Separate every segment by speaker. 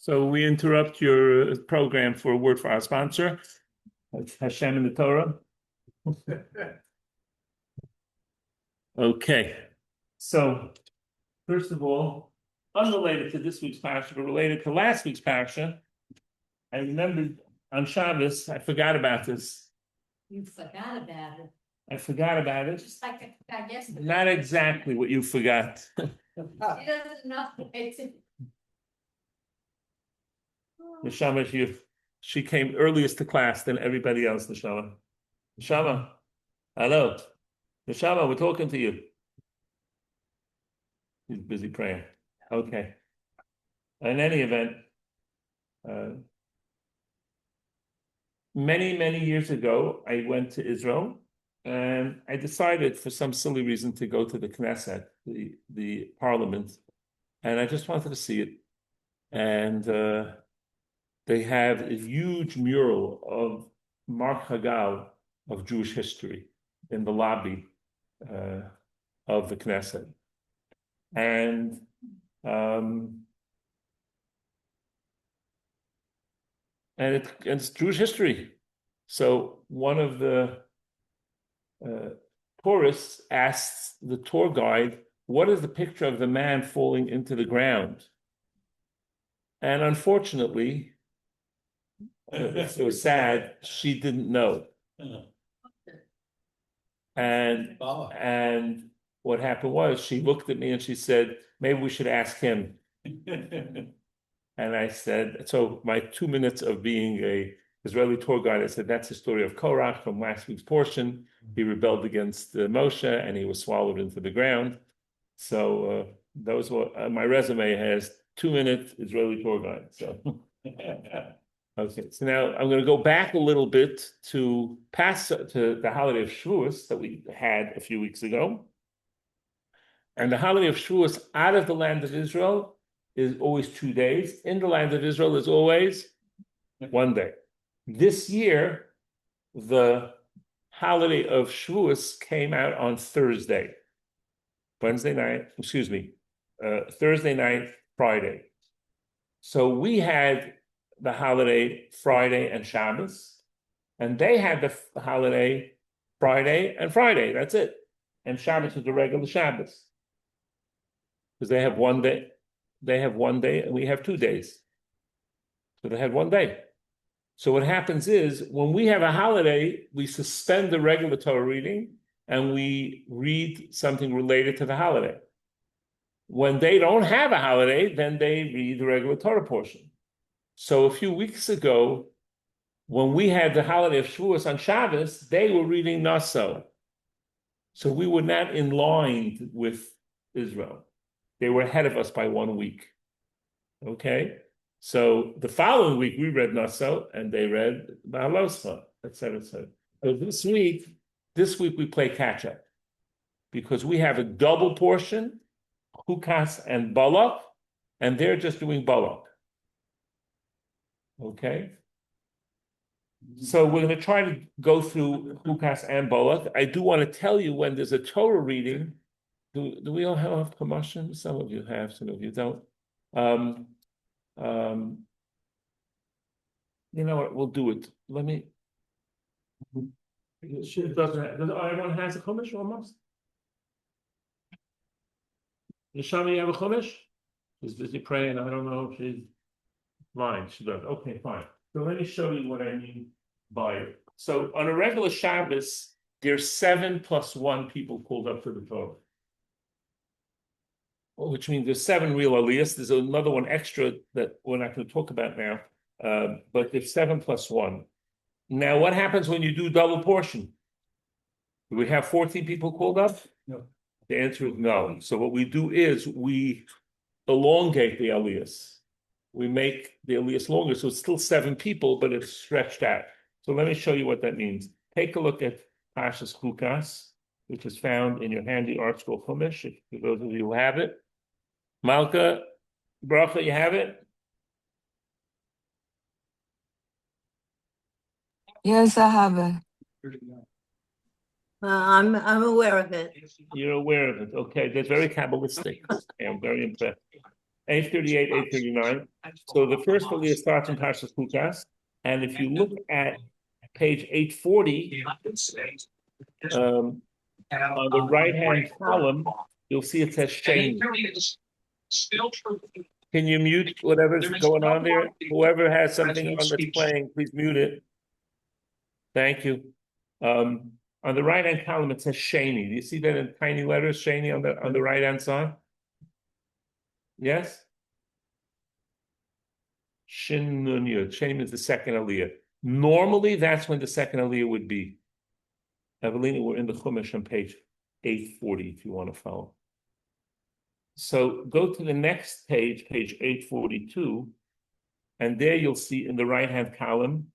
Speaker 1: So we interrupt your program for a word for our sponsor, Hashem in the Torah. Okay. So, first of all, unrelated to this week's Parsha, but related to last week's Parsha, I remembered on Shabbos, I forgot about this.
Speaker 2: You forgot about it.
Speaker 1: I forgot about it.
Speaker 2: Just like I forgot yesterday.
Speaker 1: Not exactly what you forgot.
Speaker 2: She doesn't know.
Speaker 1: Neshama, she came earliest to class than everybody else, Neshama. Neshama, hello. Neshama, we're talking to you. He's busy praying. Okay. In any event, many years ago, I went to Israel, and I decided for some silly reason to go to the Knesset, the parliament, and I just wanted to see it. And they have a huge mural of Mark Haggal of Jewish history in the lobby of the Knesset. And it's Jewish history. So one of the tourists asks the tour guide, what is the picture of the man falling into the ground? And unfortunately, it was sad, she didn't know. And what happened was she looked at me and she said, maybe we should ask him. And I said, so my 2 minutes of being a Israeli tour guide, I said, that's the story of Korach from last week's portion. He rebelled against Moshe and he was swallowed into the ground. So those were, my resume has 2-minute Israeli tour guide. So, okay. So now I'm going to go back a little bit to the holiday of Shavuos that we had a few weeks ago. And the holiday of Shavuos out of the land of Israel is always 2 days. In the land of Israel is always 1 day. This year, the holiday of Shavuos came out on Thursday. Thursday night, Friday. So we had the holiday Friday and Shabbos, and they had the holiday Friday and Friday. That's it. And Shabbos is the regular Shabbos. Because they have 1 day. They have 1 day and we have 2 days. So they had 1 day. So what happens is when we have a holiday, we suspend the regular Torah reading and we read something related to the holiday. When they don't have a holiday, then they read the regular Torah portion. So a few weeks ago, when we had the holiday of Shavuos on Shabbos, they were reading Naso. So we were not in line with Israel. They were ahead of us by 1 week. Okay? So the following week, we read Naso, and they read Baaloscha, etc., etc. So this week we play catch-up because we have a double portion, Chukas and Balak, and they're just doing Balak. Okay? So we're going to try to go through Chukas and Balak. I do want to tell you when there's a Torah reading. Do we all have promotion? Some of you have, some of you don't. You know what? We'll do it. Let me. Does everyone has a chumash almost? Neshama, you have a chumash? She's busy praying. I don't know if she's lying. She does. Okay, fine. So let me show you what I mean by it. So on a regular Shabbos, there's 7 + 1 people pulled up to the Torah. Which means there's 7 real aliyahs. There's another one extra that we're not going to talk about now. But there's 7 + 1. Now, what happens when you do double portion? Do we have 14 people called up? No. The answer is no. So what we do is we elongate the aliyahs. We make the aliyahs longer. So it's still 7 people, but it's stretched out. So let me show you what that means. Take a look at Parshat Chukas, which is found in your handy art scroll chumash, for those of you who have it. Malka, Bracha, you have it?
Speaker 3: Yes, I have it.
Speaker 2: I'm aware of it.
Speaker 1: You're aware of it. Okay, that's very Kabbalistic. I'm very impressed. 838, 839. So the first aliyah starts in Parshat Chukat, and if you look at page 840, on the right-hand column, you'll see it says Shane. Can you mute whatever's going on there? Whoever has something on that's playing, please mute it. Thank you. On the right-hand column, it says Shani. Do you see that in tiny letters, Shani, on the right-hand side? Yes? Shin Nun Yud. Shani is the second aliyah. Normally, that's when the second aliyah would be. Evelina, we're in the Chumash on page 840, if you want to follow. So go to the next page, page 842, and there you'll see in the right-hand column,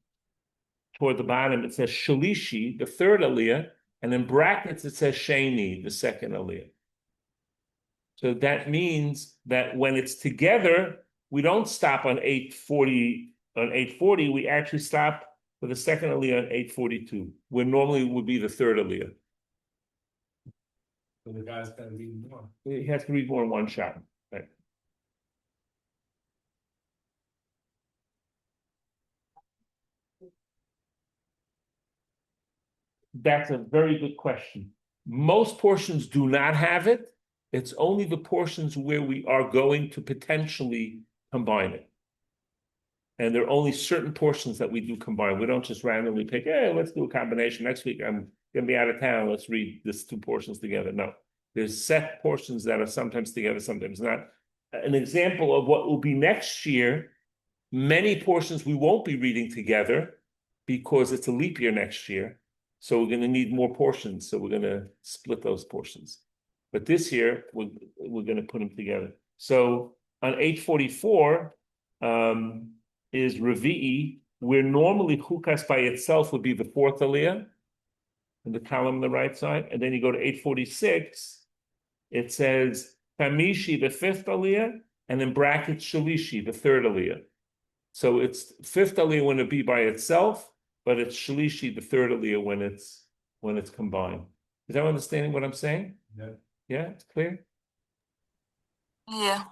Speaker 1: toward the bottom, it says Shalishi, the third aliyah, and in brackets it says Shani, the second aliyah. So that means that when it's together, we don't stop on 840. On 840, we actually stop for the second aliyah on 842, where normally would be the third aliyah.
Speaker 4: So the guy's got to read more.
Speaker 1: He has to read more in one shot. Right. That's a very good question. Most portions do not have it. It's only the portions where we are going to potentially combine it. And there are only certain portions that we do combine. We don't just randomly pick, hey, let's do a combination. Next week, I'm going to be out of town. Let's read these two portions together. No, there's set portions that are sometimes together, sometimes not. An example of what will be next year, many portions we won't be reading together because it's a leap year next year. So we're going to need more portions. So we're going to split those portions. But this year, we're going to put them together. So on 844 is Revi'i, where normally Chukas by itself would be the fourth aliyah, in the column on the right side. And then you go to 846, it says Tamishi, the fifth aliyah, and in brackets Shalishi, the third aliyah. So it's fifth aliyah when it be by itself, but it's Shalishi, the third aliyah, when it's combined. Is that understanding what I'm saying?
Speaker 4: Yeah.
Speaker 1: Yeah, it's clear?
Speaker 3: Yeah.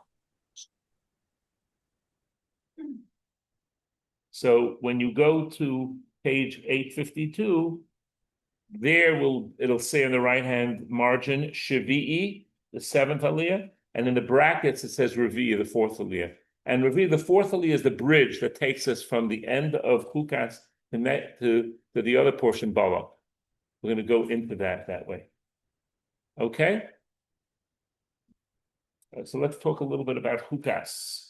Speaker 1: So when you go to page 852, there it'll say on the right-hand margin, Shavi'i, the seventh aliyah, and in the brackets it says Revi'i, the fourth aliyah. And Revi'i, the fourth aliyah, is the bridge that takes us from the end of Chukas to the other portion, Balak. We're going to go into that way. Okay? So let's talk a little bit about Chukas.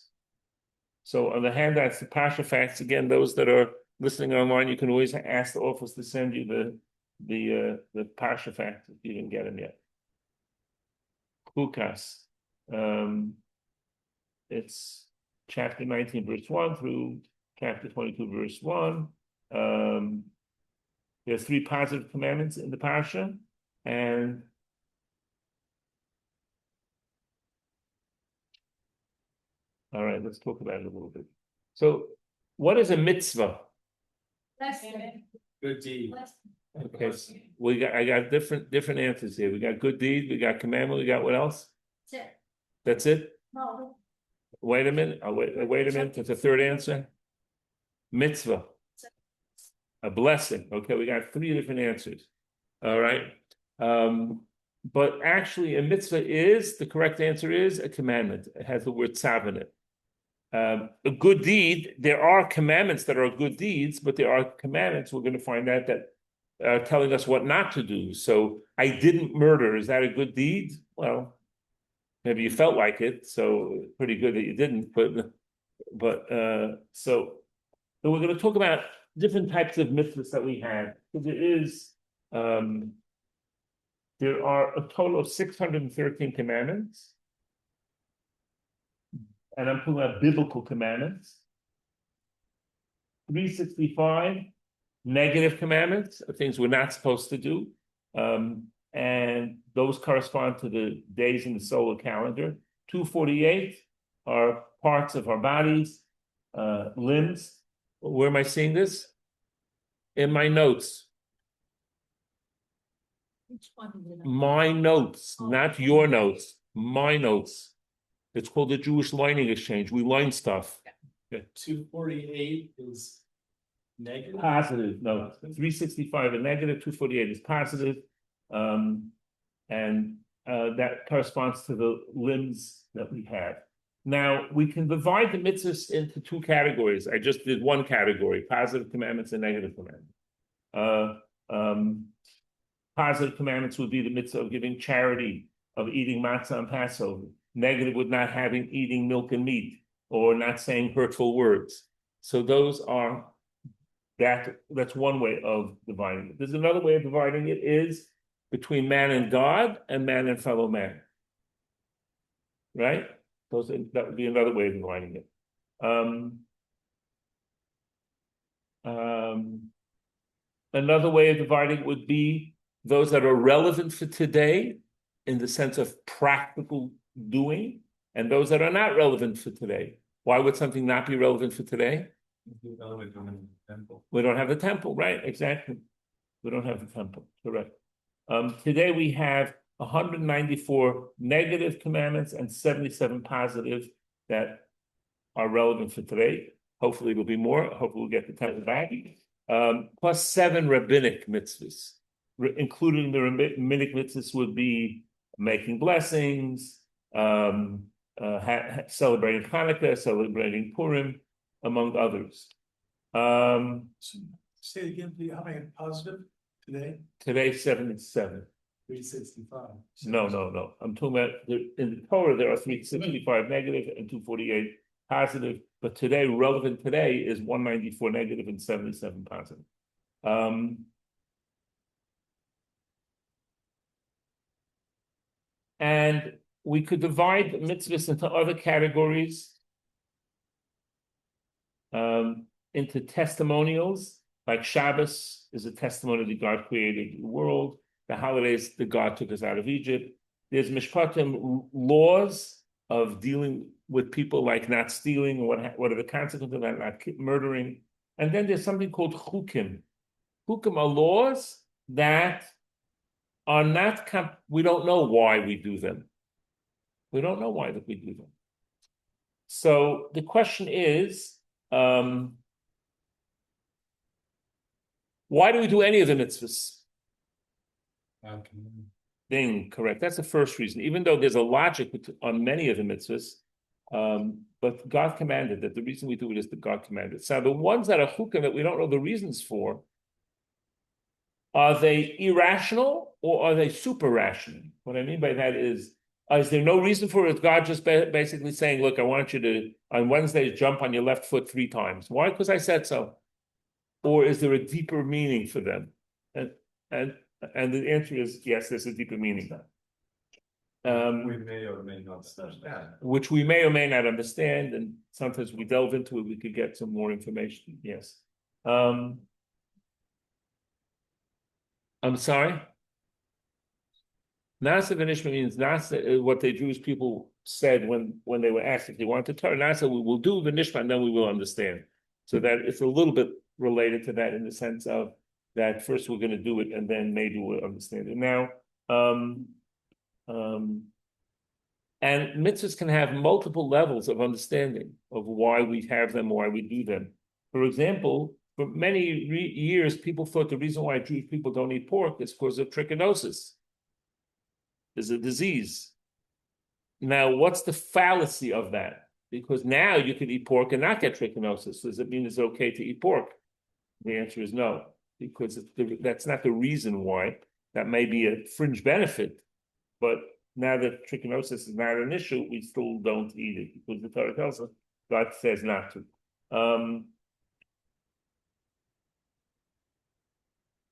Speaker 1: So on the handouts, the Parsha facts, again, those that are listening online, you can always ask the office to send you the Parsha facts if you didn't get them yet. Chukas. It's chapter 19, verse 1 through chapter 22, verse 1. There's 3 positive commandments in the Parsha, and all right, let's talk about it a little bit. So, what is a mitzvah?
Speaker 4: Good deed.
Speaker 1: Okay, so I got different answers here. We got good deed, we got commandment, we got what else? That's it?
Speaker 2: No.
Speaker 1: Wait a minute. Wait a minute. That's a third answer. Mitzvah. A blessing. Okay, we got 3 different answers. All right. But actually, a mitzvah the correct answer is a commandment. It has the word tzav in it. A good deed, there are commandments that are good deeds, but there are commandments, we're going to find out, that are telling us what not to do. So I didn't murder. Is that a good deed? Well, maybe you felt like it, so pretty good that you didn't. So we're going to talk about different types of mitzvahs that we have. So there are a total of 613 commandments. And I'm talking about biblical commandments. 365 negative commandments, things we're not supposed to do. And those correspond to the days in the solar calendar. 248 are parts of our bodies, limbs. Where am I seeing this? In my notes.
Speaker 2: Which one did I?
Speaker 1: My notes, not your notes. My notes. It's called the Jewish Lining Exchange. We line stuff.
Speaker 4: 248 is negative.
Speaker 1: Positive, no, 365 and negative, 248 is positive. And that corresponds to the limbs that we have. Now, we can divide the mitzvahs into two categories. I just did one category, positive commandments and negative commandments. Positive commandments would be the mitzvah of giving charity, of eating matzah on Passover. Negative would not having eating milk and meat, or not saying hurtful words. So those are, that's one way of dividing it. There's another way of dividing it is between man and God and man and fellow man. Right? That would be another way of dividing it. Another way of dividing it would be those that are relevant for today in the sense of practical doing, and those that are not relevant for today. Why would something not be relevant for today? We don't have the temple, right? Exactly. We don't have the temple, correct. Today we have 194 negative commandments and 77 positive that are relevant for today. Hopefully it'll be more. Hopefully we'll get the temple back. Plus 7 rabbinic mitzvahs, including the rabbinic mitzvahs would be making blessings, celebrating Hanukkah, celebrating Purim, among others.
Speaker 4: Say it again, please. How many positive today?
Speaker 1: Today, 77.
Speaker 4: 365.
Speaker 1: No. I'm talking about in the Torah, there are 365 negative and 248 positive, but today, relevant today is 194 negative and 77 positive. And we could divide mitzvahs into other categories, into testimonials, like Shabbos is a testimony that God created the world. The holidays that God took us out of Egypt. There's mishpatim, laws of dealing with people like not stealing, what are the consequences of that, not murdering. And then there's something called chukim. Chukim are laws that are not, we don't know why we do them. We don't know why that we do them. So the question is, why do we do any of the mitzvahs? Correct. That's the first reason. Even though there's a logic on many of the mitzvahs, but God commanded that. The reason we do it is that God commanded. So the ones that are chukim that we don't know the reasons for, are they irrational or are they super rational? What I mean by that is there no reason for it? Is God just basically saying, look, I want you to, on Wednesdays, jump on your left foot 3 times. Why? Because I said so. Or is there a deeper meaning for them? And the answer is yes, there's a deeper meaning.
Speaker 4: We may or may not understand.
Speaker 1: Which we may or may not understand, and sometimes we delve into it, we could get some more information. Yes. I'm sorry? Nasa Vinishma means Nasa, what the Jewish people said when they were asked if they wanted to Torah. Nasa, we will do Vinishma and then we will understand. So that it's a little bit related to that in the sense of that first we're going to do it and then maybe we'll understand it. Now, and mitzvahs can have multiple levels of understanding of why we have them, why we do them. For example, for many years, people thought the reason why Jewish people don't eat pork is because of trichinosis. It's a disease. Now, what's the fallacy of that? Because now you can eat pork and not get trichinosis. Does it mean it's okay to eat pork? The answer is no, because that's not the reason why. That may be a fringe benefit, but now that trichinosis is not an issue, we still don't eat it because the Torah tells us God says not to.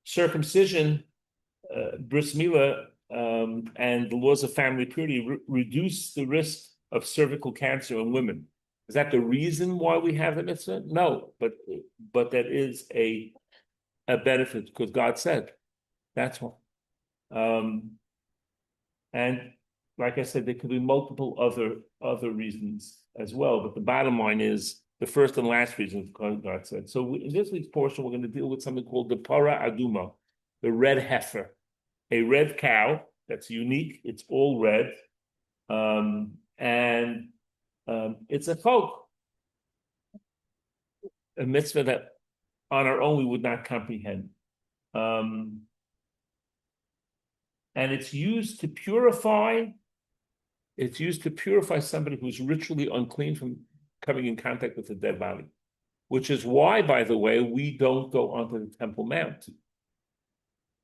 Speaker 1: Circumcision, bris milah, and the laws of family purity reduce the risk of cervical cancer in women. Is that the reason why we have the mitzvah? No, but that is a benefit because God said that's why. And like I said, there could be multiple other reasons as well. But the bottom line is the first and last reason God said. So in this week's portion, we're going to deal with something called the para aduma, the red heifer, a red cow that's unique. It's all red, and It's a folk, a mitzvah that on our own we would not comprehend. And it's used to purify. It's used to purify somebody who's ritually unclean from coming in contact with a dead body, which is why, by the way, we don't go onto the Temple Mount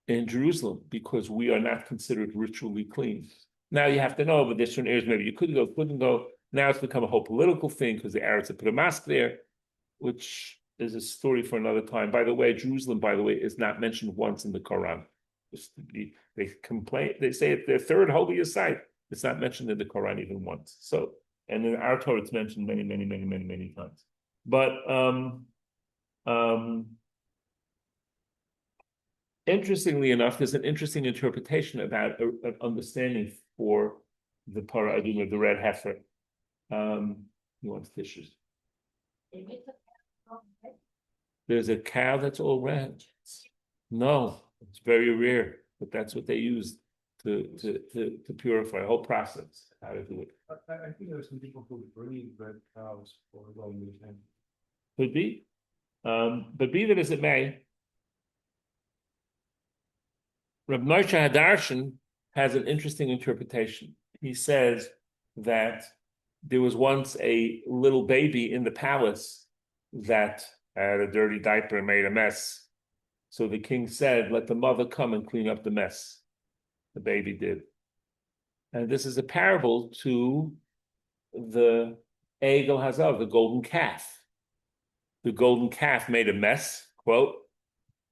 Speaker 1: in Jerusalem, because we are not considered ritually clean. Now you have to know, but there's certain areas maybe you couldn't go. Now it's become a whole political thing because the Arabs have put a mosque there, which is a story for another time. By the way, Jerusalem, is not mentioned once in the Quran. They complain, they say it's their third holiest site. It's not mentioned in the Quran even once. So, and in our Torah, it's mentioned many, many, many, many, many times. But interestingly enough, there's an interesting interpretation about an understanding for the Parah Adumah, the red heifer. He wants tissues. There's a cow that's all red. No, it's very rare, but that's what they use to purify a whole process. How to do it?
Speaker 4: I think there are some people who breed red cows for going to the temple.
Speaker 1: Could be, but be that as it may, Reb Moshe Hadarshan has an interesting interpretation. He says that there was once a little baby in the palace that had a dirty diaper and made a mess. So the king said, let the mother come and clean up the mess. The baby did. And this is a parable to the Egel Hazav, the golden calf. The golden calf made a mess, quote,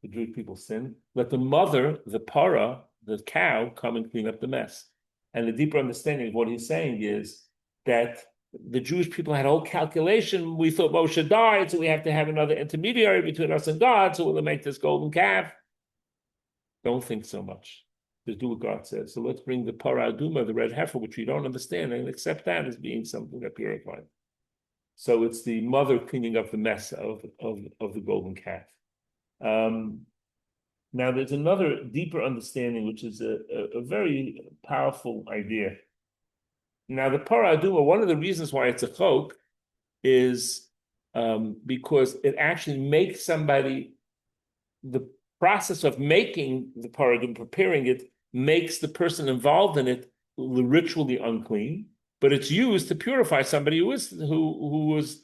Speaker 1: the Jewish people sinned. Let the mother, the parah, the cow, come and clean up the mess. And the deeper understanding of what he's saying is that the Jewish people had a whole calculation. We thought Moshe died, so we have to have another intermediary between us and God, so we'll make this golden calf. Don't think so much. Just do what God says. So let's bring the Parah Adumah, the red heifer, which we don't understand, and accept that as being something that purifies. So it's the mother cleaning up the mess of the golden calf. Now there's another deeper understanding, which is a very powerful idea. Now the Parah Adumah, one of the reasons why it's a chok is because it actually makes somebody, the process of making the Parah Adumah, preparing it, makes the person involved in it ritually unclean, but it's used to purify somebody who was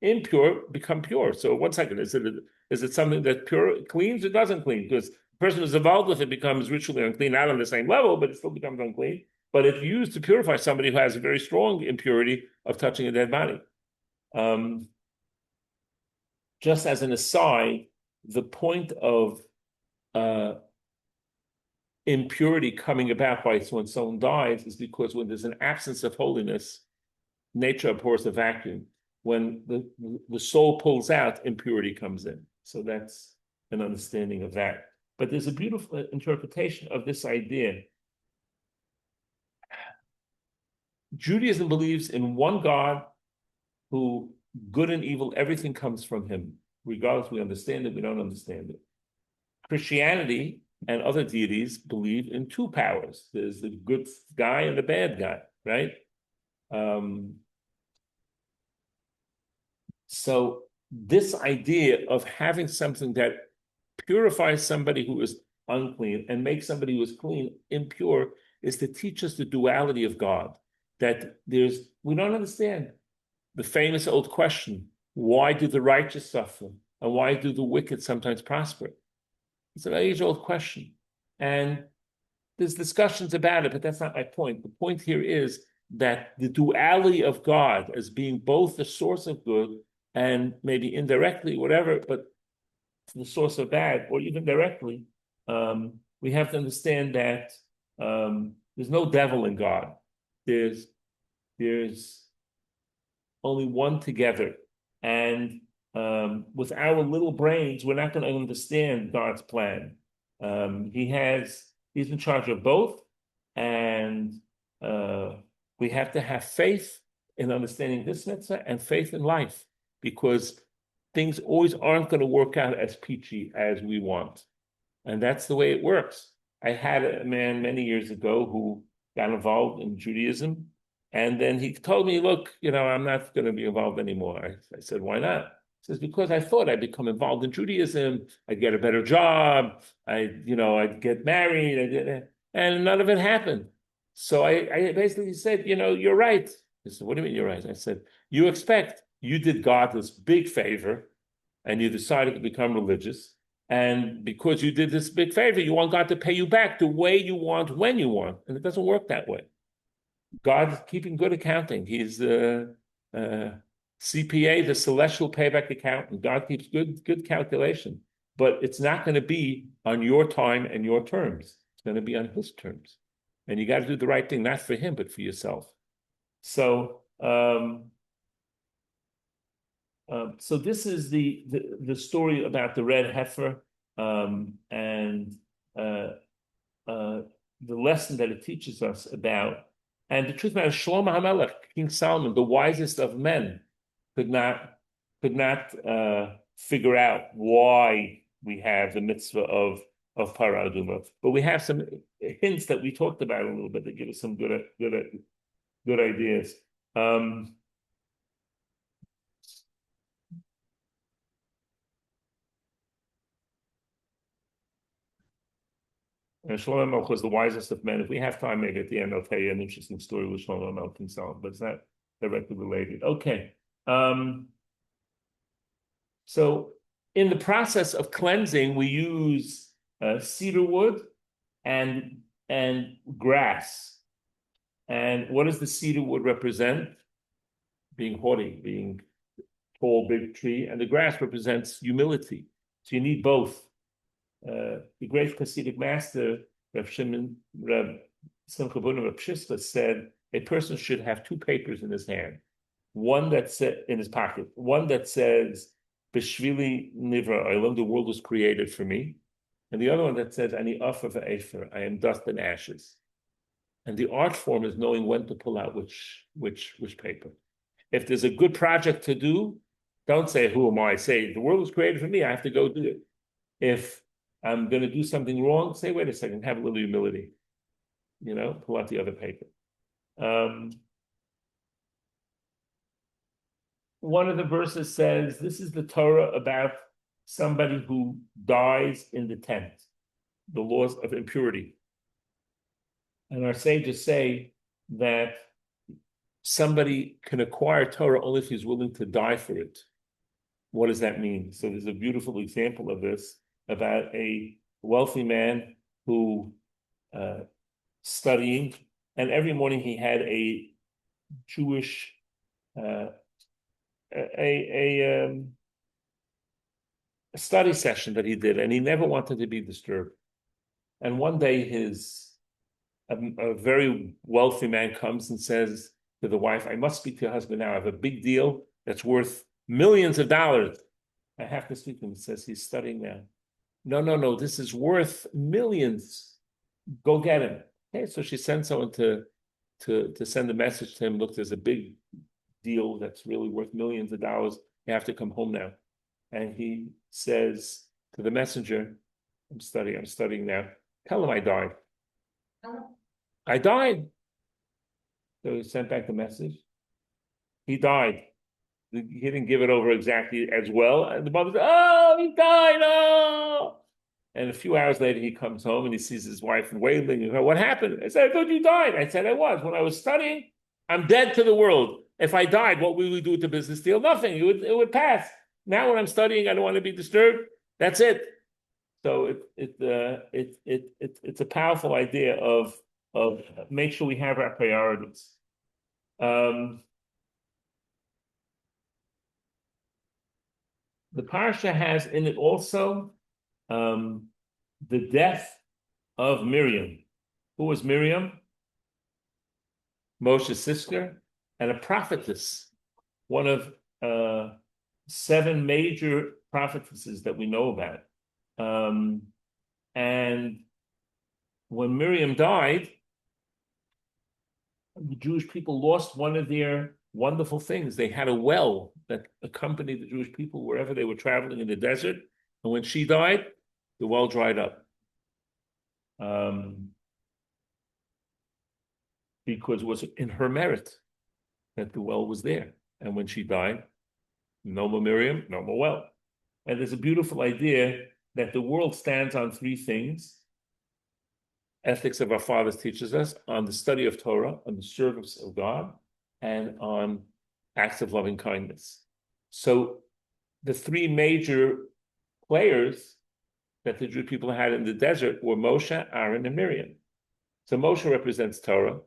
Speaker 1: impure become pure. So 1 second, is it something that cleans or doesn't clean? Because the person who's involved with it becomes ritually unclean, not on the same level, but it still becomes unclean. But it's used to purify somebody who has a very strong impurity of touching a dead body. Just as an aside, the point of impurity coming about by when someone dies is because when there's an absence of holiness, nature abhors a vacuum. When the soul pulls out, impurity comes in. So that's an understanding of that. But there's a beautiful interpretation of this idea. Judaism believes in one God who, good and evil, everything comes from him. Regardless, we understand it, we don't understand it. Christianity and other deities believe in two powers. There's the good guy and the bad guy, right? So this idea of having something that purifies somebody who is unclean and makes somebody who is clean impure is to teach us the duality of God. That we don't understand the famous old question, why do the righteous suffer and why do the wicked sometimes prosper? It's an age-old question. And there's discussions about it, but that's not my point. The point here is that the duality of God as being both the source of good and maybe indirectly, whatever, but the source of bad, or even directly, we have to understand that there's no devil in God. There's only one together. And with our little brains, we're not going to understand God's plan. He's in charge of both, and we have to have faith in understanding this mitzvah and faith in life, because things always aren't going to work out as peachy as we want. And that's the way it works. I had a man many years ago who got involved in Judaism, And then he told me, look, I'm not going to be involved anymore. I said, why not? He says, because I thought I'd become involved in Judaism, I'd get a better job, I'd get married, and none of it happened. So I basically said, you're right. He said, what do you mean you're right? I said, you did God this big favor, and you decided to become religious. And because you did this big favor, you want God to pay you back the way you want, when you want. And it doesn't work that way. God is keeping good accounting. He's the CPA, the celestial payback accountant. God keeps good calculation, but it's not going to be on your time and your terms. It's going to be on his terms, and you got to do the right thing, not for him, but for yourself. So, so this is the story about the red heifer, and the lesson that it teaches us about. And the truth matters, Shlomo HaMelech, King Solomon, the wisest of men, could not figure out why we have the mitzvah of Parah Adumah. But we have some hints that we talked about a little bit that give us some good ideas. And Shlomo HaMelech was the wisest of men. If we have time, maybe at the end I'll tell you an interesting story with Shlomo HaMelech himself, but it's not directly related. Okay. So in the process of cleansing, we use cedar wood and grass. And what does the cedar wood represent? Being haughty, being tall, big tree, and the grass represents humility. So you need both. The great Hasidic master, Rav Simcha Bunim Rav Shista, said a person should have two papers in his hand. One that said in his pocket, one that says B'shvili Nivra Olam, the world was created for me, and the other one that says Ani Afer V'Efer, I am dust and ashes. And the art form is knowing when to pull out which paper. If there's a good project to do, don't say, who am I? Say, the world was created for me, I have to go do it. If I'm going to do something wrong, say, wait a second, have a little humility. Pull out the other paper. One of the verses says, this is the Torah about somebody who dies in the tent, the laws of impurity. And our sages say that somebody can acquire Torah only if he's willing to die for it. What does that mean? So there's a beautiful example of this about a wealthy man who studying, and every morning he had a Jewish a study session that he did, and he never wanted to be disturbed. And one day a very wealthy man comes and says to the wife, I must speak to your husband now. I have a big deal that's worth millions of dollars. I have to speak to him. He says he's studying now. No, this is worth millions. Go get him. Okay, so she sends someone to send a message to him. Look, there's a big deal that's really worth millions of dollars. You have to come home now. And he says to the messenger, I'm studying now. Tell him I died. I died. So he sent back the message. He died. He didn't give it over exactly as well. And the mother said, oh, he died. Oh. And a few hours later, he comes home and he sees his wife wailing. And what happened? I said, I thought you died. I said, I was. When I was studying, I'm dead to the world. If I died, what would we do with the business deal? Nothing. It would pass. Now when I'm studying, I don't want to be disturbed. That's it. So it's a powerful idea of make sure we have our priorities. The Parsha has in it also the death of Miriam. Who was Miriam? Moshe's sister and a prophetess, one of 7 major prophetesses that we know about. And when Miriam died, the Jewish people lost one of their wonderful things. They had a well that accompanied the Jewish people wherever they were traveling in the desert. And when she died, the well dried up. because it was in her merit that the well was there. And when she died, no more Miriam, no more well. And there's a beautiful idea that the world stands on three things. Ethics of our fathers teaches us on the study of Torah, on the service of God, and on acts of loving kindness. So the three major players that the Jewish people had in the desert were Moshe, Aaron, and Miriam. So Moshe represents Torah.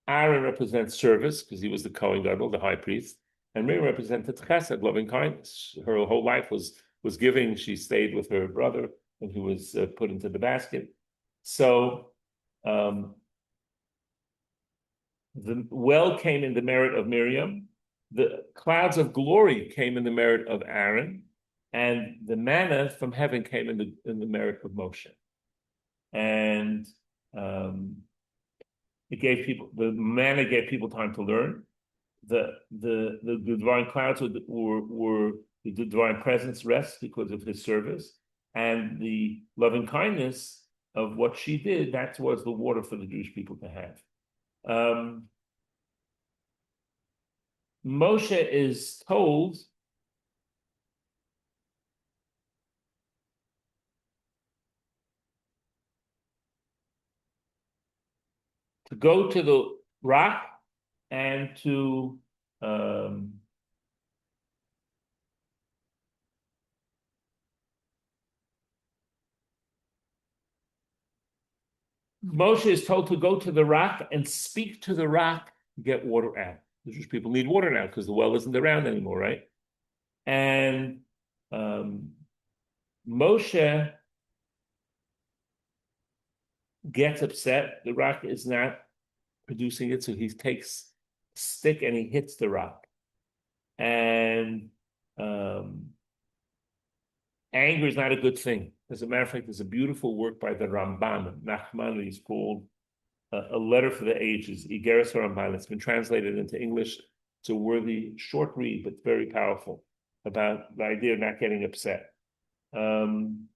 Speaker 1: Aaron represents service because he was the Kohen Gadol, the high priest, and Miriam represented chesed, loving kindness. Her whole life was giving. She stayed with her brother when he was put into the basket. So the well came in the merit of Miriam. The clouds of glory came in the merit of Aaron, and the manna from heaven came in the merit of Moshe. And the manna gave people time to learn. The divine clouds were the divine presence rests because of his service, and the loving kindness of what she did, that was the water for the Jewish people to have. Moshe is told to go to the rock and to Moshe is told to go to the rock and speak to the rock, get water out. The Jewish people need water now because the well isn't around anymore, right? And Moshe gets upset. The rock is not producing it, so he takes a stick and he hits the rock. And anger is not a good thing. As a matter of fact, there's a beautiful work by the Ramban, Nachmanides, called A Letter for the Ages, Igeres Ramban. It's been translated into English. It's a worthy, short read, but very powerful about the idea of not getting upset. And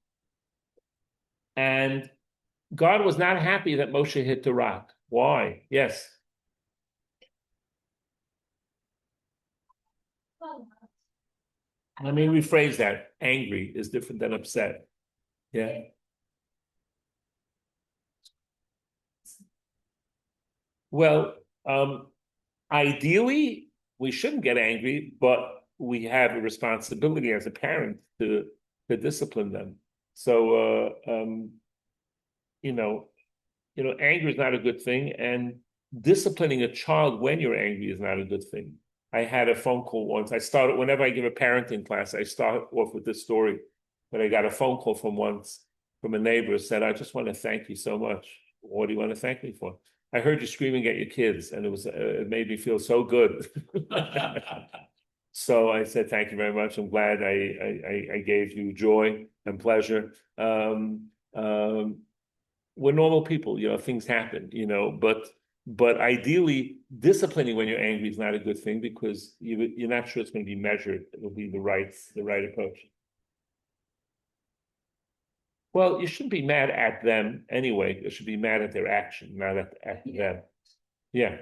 Speaker 1: God was not happy that Moshe hit the rock. Why? Yes. Let me rephrase that. Angry is different than upset. Yeah. Well, ideally, we shouldn't get angry, but we have a responsibility as a parent to discipline them. So, anger is not a good thing, and disciplining a child when you're angry is not a good thing. I had a phone call once. Whenever I give a parenting class, I start off with this story. But I got a phone call from a neighbor who said, I just want to thank you so much. What do you want to thank me for? I heard you screaming at your kids, and it made me feel so good. So I said, thank you very much. I'm glad I gave you joy and pleasure. We're normal people, things happen, but ideally disciplining when you're angry is not a good thing because you're not sure it's going to be measured. It'll be the right approach. Well, you shouldn't be mad at them anyway. You should be mad at their action, not at them. Yeah.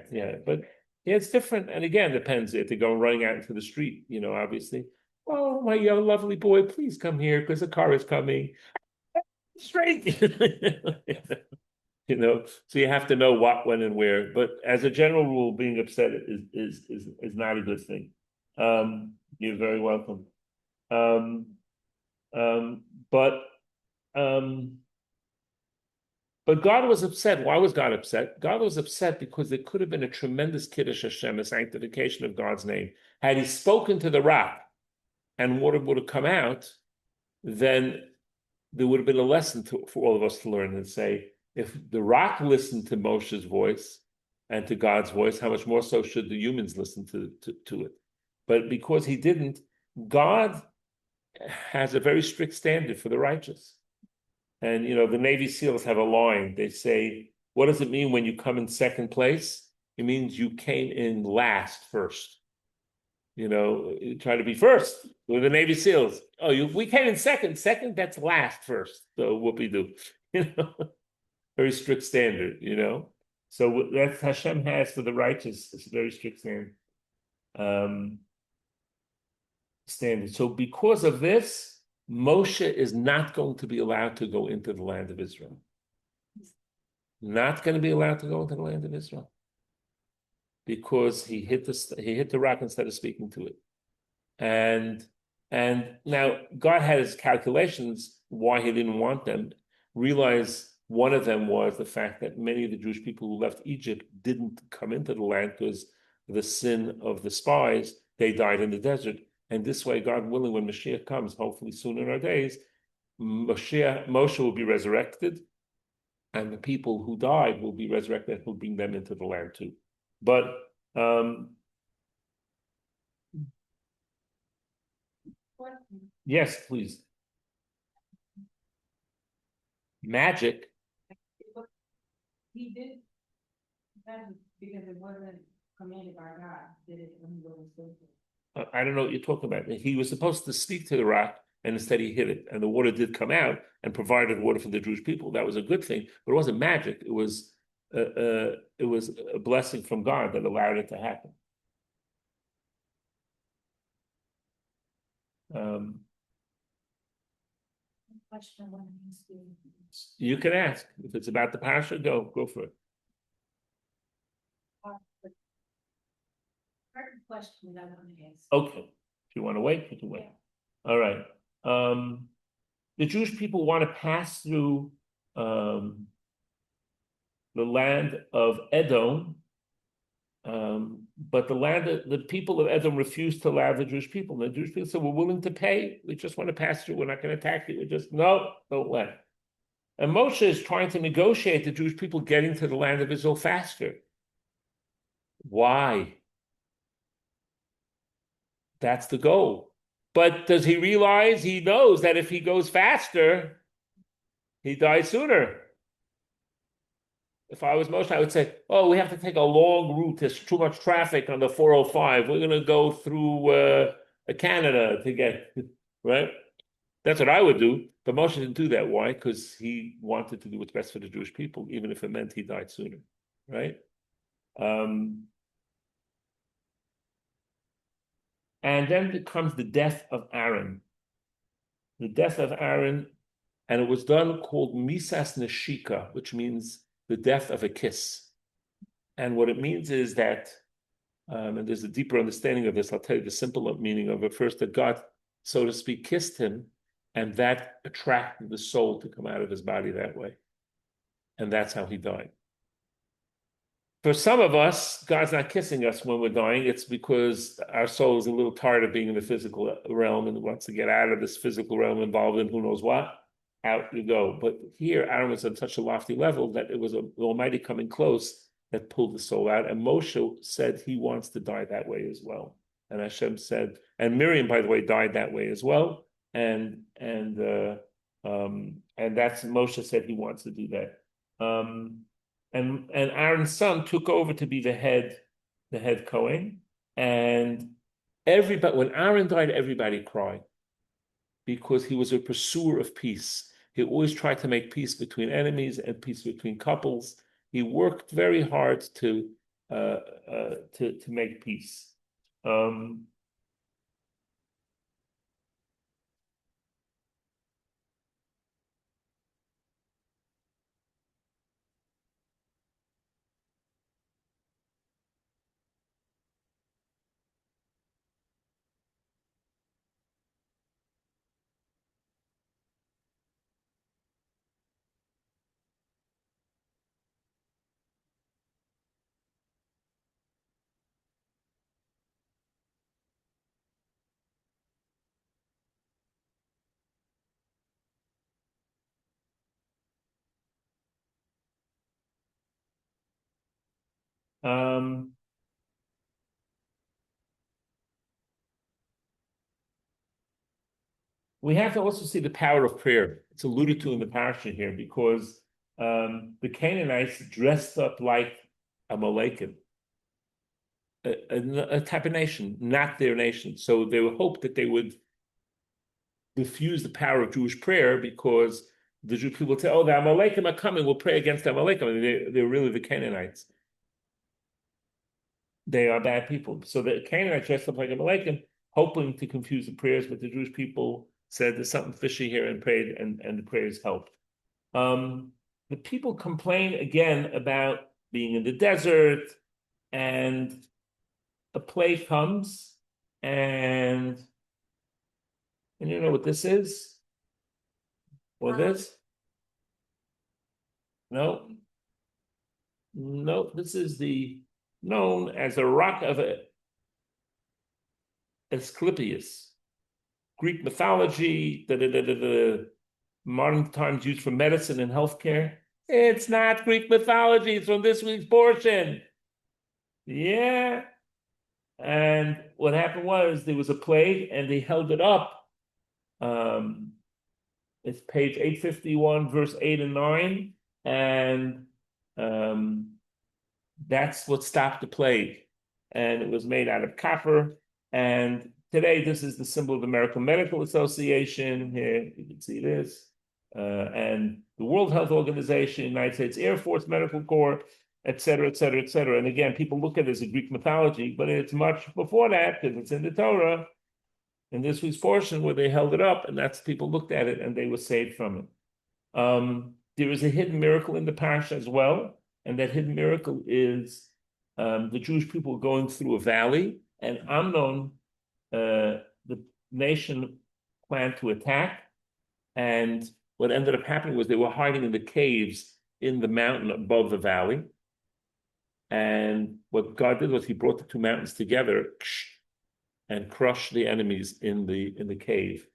Speaker 1: But it's different. And again, depends if they go running out into the street, obviously. Oh, my young lovely boy, please come here because the car is coming. Straight. So you have to know what, when, and where. But as a general rule, being upset is not a good thing. You're very welcome. But God was upset. Why was God upset? God was upset because there could have been a tremendous Kiddush Hashem, a sanctification of God's name. Had he spoken to the rock and water would have come out, then there would have been a lesson for all of us to learn and say, if the rock listened to Moshe's voice and to God's voice, how much more so should the humans listen to it? But because he didn't, God has a very strict standard for the righteous. And, the Navy SEALs have a line. They say, what does it mean when you come in second place? It means you came in last first. You try to be first with the Navy SEALs. Oh, we came in second. Second, that's last first. So whoopie-doo. Very strict standard, So that Hashem has for the righteous is a very strict standard. So because of this, Moshe is not going to be allowed to go into the land of Israel. Not going to be allowed to go into the land of Israel because he hit the rock instead of speaking to it. And now God had his calculations why he didn't want them. Realize one of them was the fact that many of the Jewish people who left Egypt didn't come into the land because of the sin of the spies. They died in the desert. And this way, God willing, when Mashiach comes, hopefully soon in our days, Moshe will be resurrected, and the people who died will be resurrected and will bring them into the land too. But yes, please. Magic.
Speaker 2: He did that because it wasn't commanded by God. Did it when he was
Speaker 1: I don't know what you're talking about. He was supposed to speak to the rock, and instead he hit it, and the water did come out and provided water for the Jewish people. That was a good thing, but it wasn't magic. It was a blessing from God that allowed it to happen.
Speaker 2: Question one.
Speaker 1: You can ask if it's about the Parsha. Go for it.
Speaker 2: Question that I want to ask.
Speaker 1: Okay, if you want to wait, you can wait. Yeah. All right. The Jewish people want to pass through the land of Edom, but the people of Edom refused to allow the Jewish people. The Jewish people said, "We're willing to pay. We just want to pass through. We're not going to attack you. We just no, don't let." And Moshe is trying to negotiate the Jewish people getting to the land of Israel faster. Why? That's the goal. But does he realize he knows that if he goes faster, he dies sooner? If I was Moshe, I would say, oh, we have to take a long route. There's too much traffic on the 405. We're going to go through Canada to get, right? That's what I would do. But Moshe didn't do that. Why? Because he wanted to do what's best for the Jewish people, even if it meant he died sooner, right? And then comes the death of Aaron. The death of Aaron, and it was done called Misas Neshika, which means the death of a kiss. And what it means is that, and there's a deeper understanding of this, I'll tell you the simple meaning of it first, that God, so to speak, kissed him, and that attracted the soul to come out of his body that way. And that's how he died. For some of us, God's not kissing us when we're dying. It's because our soul is a little tired of being in the physical realm and wants to get out of this physical realm involved in who knows what. Out you go. But here, Aaron was on such a lofty level that it was the Almighty coming close that pulled the soul out. And Moshe said he wants to die that way as well. And Hashem said, and Miriam, by the way, died that way as well. And that's Moshe said he wants to do that. And Aaron's son took over to be the head Kohen. And everybody, when Aaron died, everybody cried because he was a pursuer of peace. He always tried to make peace between enemies and peace between couples. He worked very hard to make peace. We have to also see the power of prayer. It's alluded to in the Parsha here because the Canaanites dressed up like Amalekim, a type of nation, not their nation. So they would hope that they would diffuse the power of Jewish prayer because the Jewish people would say, "Oh, the Amalekim are coming. We'll pray against the Amalekim." I mean, they're really the Canaanites. They are bad people. So the Canaanites dressed up like Amalekim, hoping to confuse the prayers, but the Jewish people said there's something fishy here and prayed, and the prayers helped. The people complain again about being in the desert, and a plague comes, and you know what this is? Or this? No. No, this is known as a rock of Asclepius. Greek mythology, the modern times used for medicine and healthcare. It's not Greek mythology, it's from this week's portion. Yeah. And what happened was there was a plague and they held it up. It's page 851, verse 8 and 9. And that's what stopped the plague. And it was made out of copper. And today, this is the symbol of the American Medical Association. Here, you can see this. And the World Health Organization, United States Air Force Medical Corps, et cetera, et cetera, et cetera. And again, people look at it as a Greek mythology, but it's much before that because it's in the Torah, in this week's portion where they held it up, and that's people looked at it and they were saved from it. There is a hidden miracle in the Parsha as well, and that hidden miracle is the Jewish people going through a valley, and Amnon, the nation, planned to attack, and what ended up happening was they were hiding in the caves in the mountain above the valley. And what God did was he brought the two mountains together and crushed the enemies in the cave.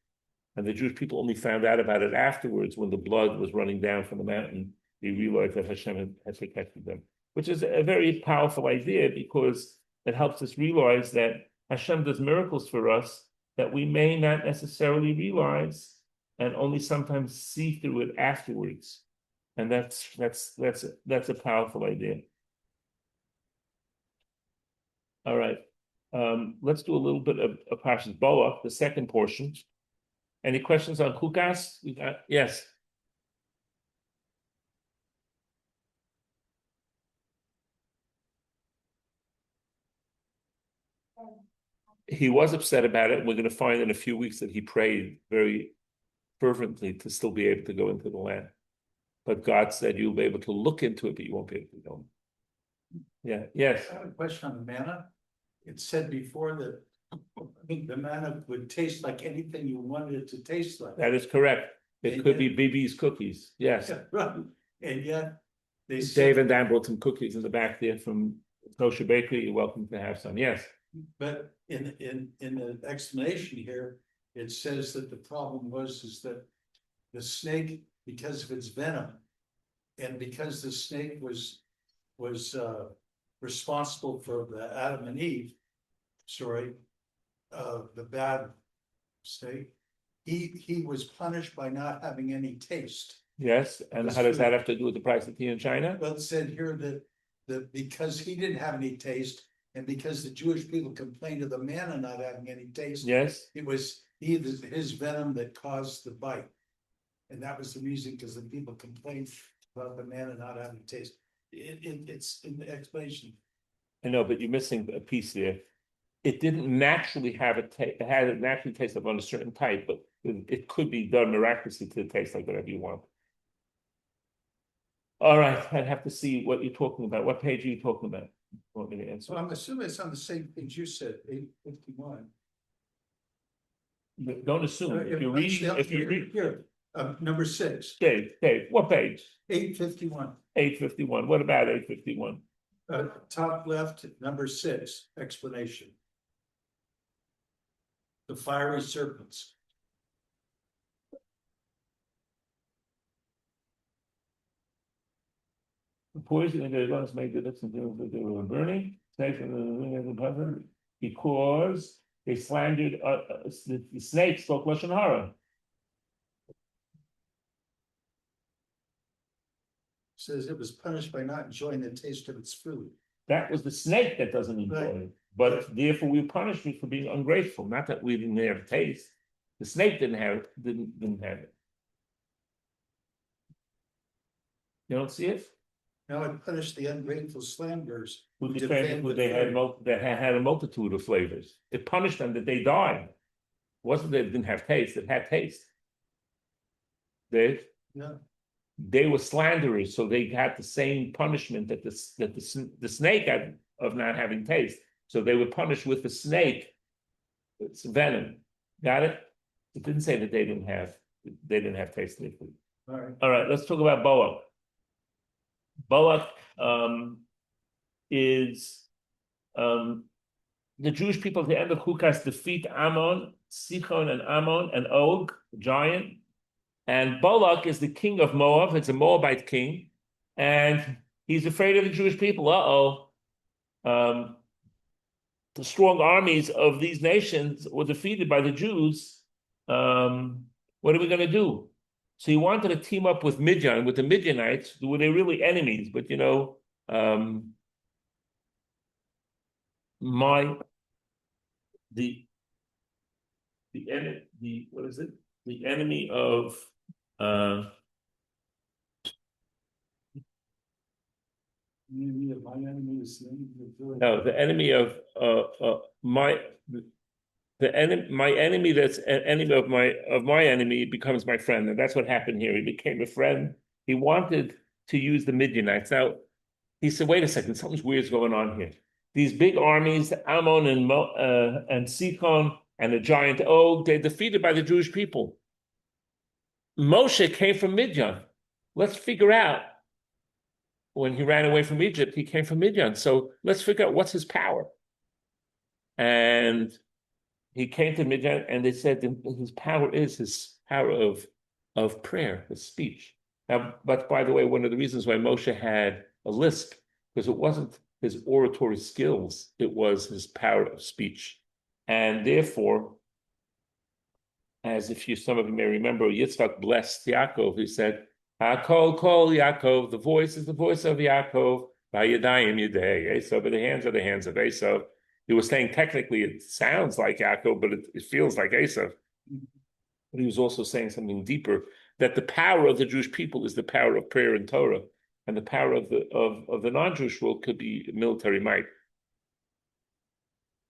Speaker 1: And the Jewish people only found out about it afterwards when the blood was running down from the mountain. They realized that Hashem had protected them, which is a very powerful idea because it helps us realize that Hashem does miracles for us that we may not necessarily realize and only sometimes see through it afterwards. And that's a powerful idea. All right. Let's do a little bit of Parshat Balak, the second portion. Any questions on Chukas? Yes. He was upset about it. We're going to find in a few weeks that he prayed very fervently to still be able to go into the land. But God said you'll be able to look into it, but you won't be able to go. Yeah, yes.
Speaker 5: I have a question on the manna. It said before that the manna would taste like anything you wanted it to taste like.
Speaker 1: That is correct. It could be BB's cookies. Yes.
Speaker 5: Right. And yet they
Speaker 1: Dave and Dan brought some cookies in the back there from Kosher Bakery. You're welcome to have some. Yes.
Speaker 5: But in the explanation here, it says that the problem is that the snake, because of its venom, and because the snake was responsible for the Adam and Eve, the bad snake, he was punished by not having any taste.
Speaker 1: Yes, and how does that have to do with the price of tea in China?
Speaker 5: Well, it said here that because he didn't have any taste, and because the Jewish people complained of the manna not having any taste,
Speaker 1: Yes.
Speaker 5: it was his venom that caused the bite. And that was the reason, because the people complained about the manna not having taste. It's in the explanation.
Speaker 1: I know, but you're missing a piece there. It didn't naturally have it had a naturally taste of on a certain type, but it could be done miraculously to taste like whatever you want. All right, I'd have to see what you're talking about. What page are you talking about? You want me to answer?
Speaker 5: So I'm assuming it's on the same page you said, 851.
Speaker 1: Don't assume. If you read
Speaker 5: Here, number 6.
Speaker 1: Dave, what page?
Speaker 5: 851.
Speaker 1: 851. What about 851?
Speaker 5: Top left, number 6, explanation. The fiery serpents.
Speaker 1: The poison and the guns made the difference that they were burning, because they slandered the snakes spoke Lashon Hara.
Speaker 5: Says it was punished by not enjoying the taste of its fruit.
Speaker 1: That was the snake that doesn't enjoy it. But therefore we punished me for being ungrateful. Not that we didn't have taste. The snake didn't have it. You don't see it?
Speaker 5: Now I punish the ungrateful slanderers.
Speaker 1: Who
Speaker 5: defend
Speaker 1: who
Speaker 5: the faith.
Speaker 1: they had a multitude of flavors. It punished them that they died. It wasn't that it didn't have taste, it had taste.
Speaker 5: Yeah.
Speaker 1: They were slanderers, so they had the same punishment that the snake had of not having taste. So they were punished with the snake. It's venom. Got it? It didn't say that they didn't have taste in food.
Speaker 5: All right.
Speaker 1: All right, let's talk about Balak. Balak is the Jewish people at the end of Chukas defeat Ammon, Sichon, and Ammon, and Og, the giant. And Balak is the king of Moab. It's a Moabite king. And he's afraid of the Jewish people. The strong armies of these nations were defeated by the Jews. What are we going to do? So he wanted to team up with Midian, with the Midianites, who were they really enemies? But the enemy of
Speaker 5: My enemy is
Speaker 1: no, the enemy of my enemy that's an enemy of my enemy becomes my friend, and that's what happened here. He became a friend. He wanted to use the Midianites. Now he said, "Wait a second, something's weird's going on here. These big armies, Ammon and Sichon and the giant Og, they're defeated by the Jewish people. Moshe came from Midian. Let's figure out." When he ran away from Egypt, he came from Midian. So let's figure out what's his power. And he came to Midian, and they said his power is his power of prayer, his speech. Now, but by the way, one of the reasons why Moshe had a lisp, because it wasn't his oratory skills, it was his power of speech. And therefore, as some of you may remember, Yitzchak blessed Yaakov. He said, Kol Yaakov, the voice is the voice of Yaakov, Vayadayim Yedei, Esau, but the hands are the hands of Esau. He was saying technically it sounds like Yaakov, but it feels like Esau. But he was also saying something deeper, that the power of the Jewish people is the power of prayer and Torah, and the power of the non-Jewish world could be military might.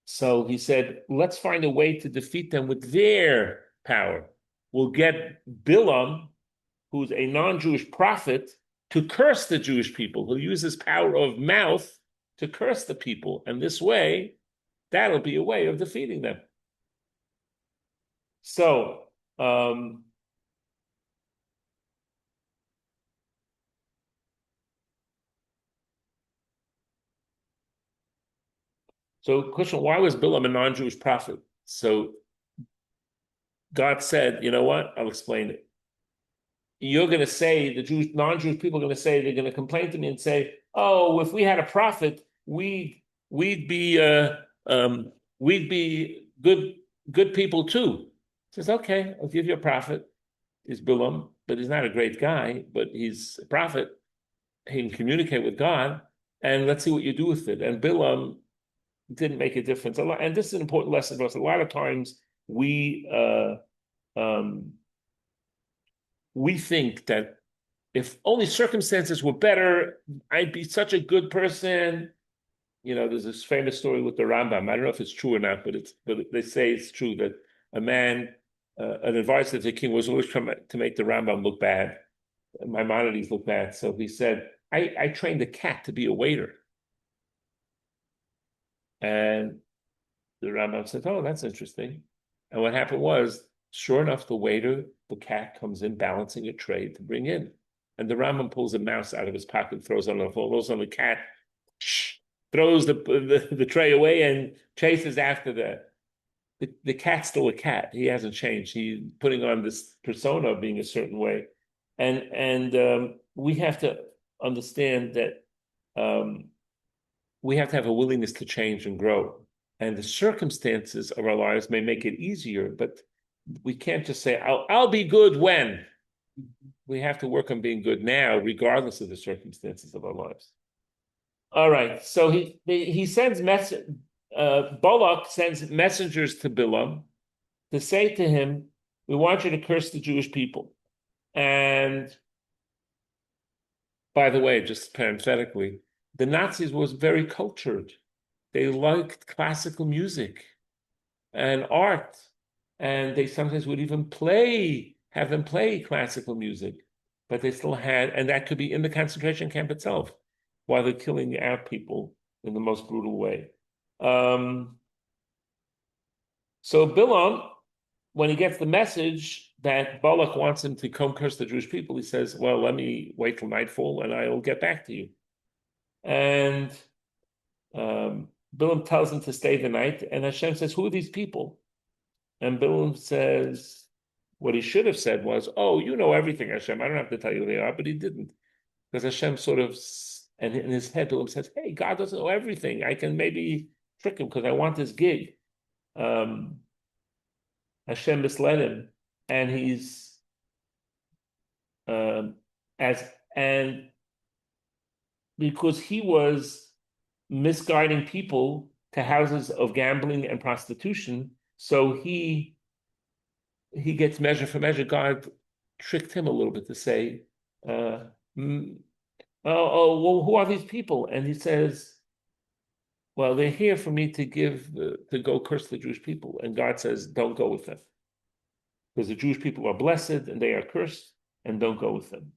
Speaker 1: So he said, let's find a way to defeat them with their power. We'll get Bilam, who's a non-Jewish prophet, to curse the Jewish people. He'll use his power of mouth to curse the people. And this way, that'll be a way of defeating them. So, question, why was Bilam a non-Jewish prophet? So God said, you know what? I'll explain it. You're going to say, the non-Jewish people are going to say, they're going to complain to me and say, oh, if we had a prophet, we'd be good people too. He says, okay, I'll give you a prophet. He's Bilam, but he's not a great guy, but he's a prophet. He can communicate with God, and let's see what you do with it. And Bilam didn't make a difference. And this is an important lesson for us. A lot of times we think that if only circumstances were better, I'd be such a good person. There's this famous story with the Rambam. I don't know if it's true or not, but they say it's true that a man, an advisor to the king, was always trying to make the Rambam look bad, Maimonides look bad. So he said, I trained a cat to be a waiter. And the Rambam said, oh, that's interesting. And what happened was, sure enough, the cat comes in balancing a tray to bring in. And the Rambam pulls a mouse out of his pocket, throws on the cat, throws the tray away and chases after the cat's still a cat. He hasn't changed. He's putting on this persona of being a certain way. And we have to understand that we have to have a willingness to change and grow. And the circumstances of our lives may make it easier, but we can't just say, I'll be good when. We have to work on being good now, regardless of the circumstances of our lives. All right, so he sends Balak sends messengers to Bilam to say to him, we want you to curse the Jewish people. And By the way, just parenthetically, the Nazis was very cultured. They liked classical music and art, and they sometimes would even have them play classical music, but they still had, and that could be in the concentration camp itself, while they're killing out people in the most brutal way. So Bilam, when he gets the message that Balak wants him to come curse the Jewish people, he says, well, let me wait till nightfall and I will get back to you. And Bilam tells him to stay the night, and Hashem says, who are these people? And Bilam says, what he should have said was, oh, you know everything, Hashem. I don't have to tell you who they are, but he didn't. Because Hashem sort of, and in his head, Bilam says, hey, God doesn't know everything. I can maybe trick him because I want this gig. Hashem misled him, and he's and because he was misguiding people to houses of gambling and prostitution, so he gets measure for measure. God tricked him a little bit to say, well, who are these people? And he says, well, they're here for me to go curse the Jewish people. And God says, don't go with them. Because the Jewish people are blessed and they are cursed, and don't go with them.